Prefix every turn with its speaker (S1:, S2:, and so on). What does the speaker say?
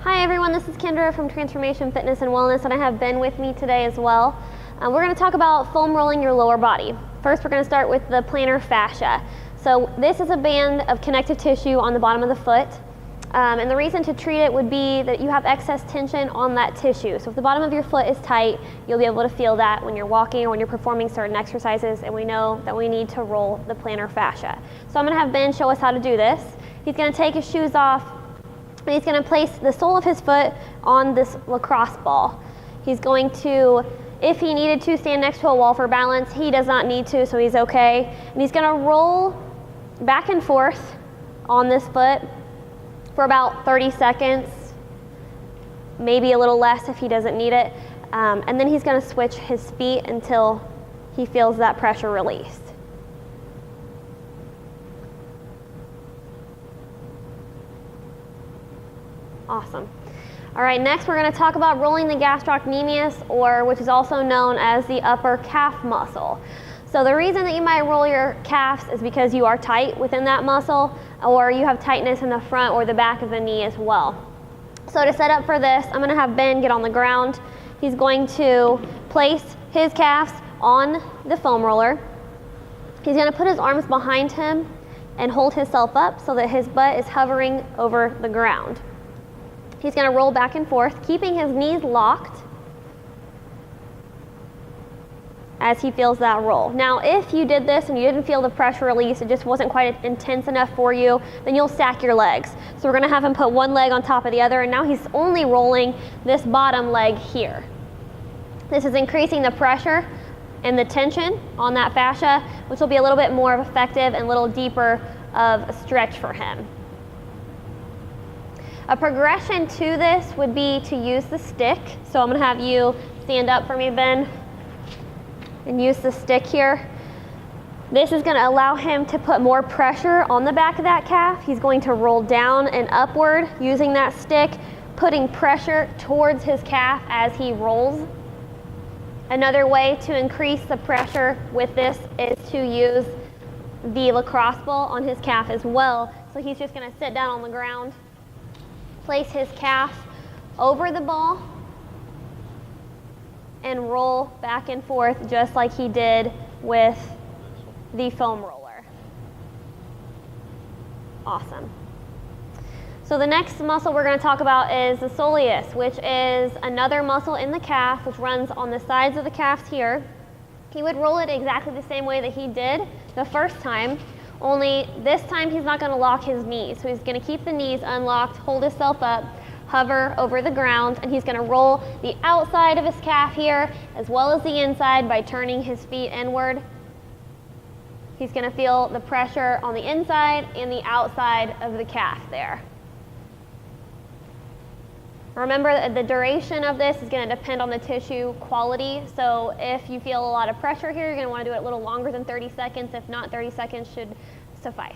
S1: Hi everyone, this is Kendra from Transformation Fitness and Wellness, and I have Ben with me today as well. We're going to talk about foam rolling your lower body. First, we're going to start with the plantar fascia. So this is a band of connective tissue on the bottom of the foot. And the reason to treat it would be that you have excess tension on that tissue. So if the bottom of your foot is tight, you'll be able to feel that when you're walking or when you're performing certain exercises, and we know that we need to roll the plantar fascia. So I'm going to have Ben show us how to do this. He's going to take his shoes off, and he's going to place the sole of his foot on this lacrosse ball. He's going to, if he needed to, stand next to a wall for balance. He does not need to, so he's okay. And he's going to roll back and forth on this foot for about 30 seconds, maybe a little less if he doesn't need it. And then he's going to switch his feet until he feels that pressure released. Awesome. All right, next we're going to talk about rolling the gastrocnemius, or which is also known as the upper calf muscle. So the reason that you might roll your calves is because you are tight within that muscle, or you have tightness in the front or the back of the knee as well. So to set up for this, I'm going to have Ben get on the ground. He's going to place his calves on the foam roller. He's going to put his arms behind him and hold himself up so that his butt is hovering over the ground. He's going to roll back and forth, keeping his knees locked as he feels that roll. Now, if you did this and you didn't feel the pressure release, it just wasn't quite intense enough for you, then you'll stack your legs. So we're going to have him put one leg on top of the other, and now he's only rolling this bottom leg here. This is increasing the pressure and the tension on that fascia, which will be a little bit more effective and a little deeper of a stretch for him. A progression to this would be to use the stick. So I'm going to have you stand up for me, Ben, and use the stick here. This is going to allow him to put more pressure on the back of that calf. He's going to roll down and upward using that stick, putting pressure towards his calf as he rolls. Another way to increase the pressure with this is to use the lacrosse ball on his calf as well. So he's just going to sit down on the ground, place his calf over the ball, and roll back and forth just like he did with the foam roller. Awesome. So the next muscle we're going to talk about is the soleus, which is another muscle in the calf which runs on the sides of the calves here. He would roll it exactly the same way that he did the first time, only this time he's not going to lock his knees. So he's going to keep the knees unlocked, hold himself up, hover over the ground, and he's going to roll the outside of his calf here as well as the inside by turning his feet inward. He's going to feel the pressure on the inside and the outside of the calf there. Remember that the duration of this is going to depend on the tissue quality. So if you feel a lot of pressure here, you're going to want to do it a little longer than 30 seconds. If not, 30 seconds should suffice.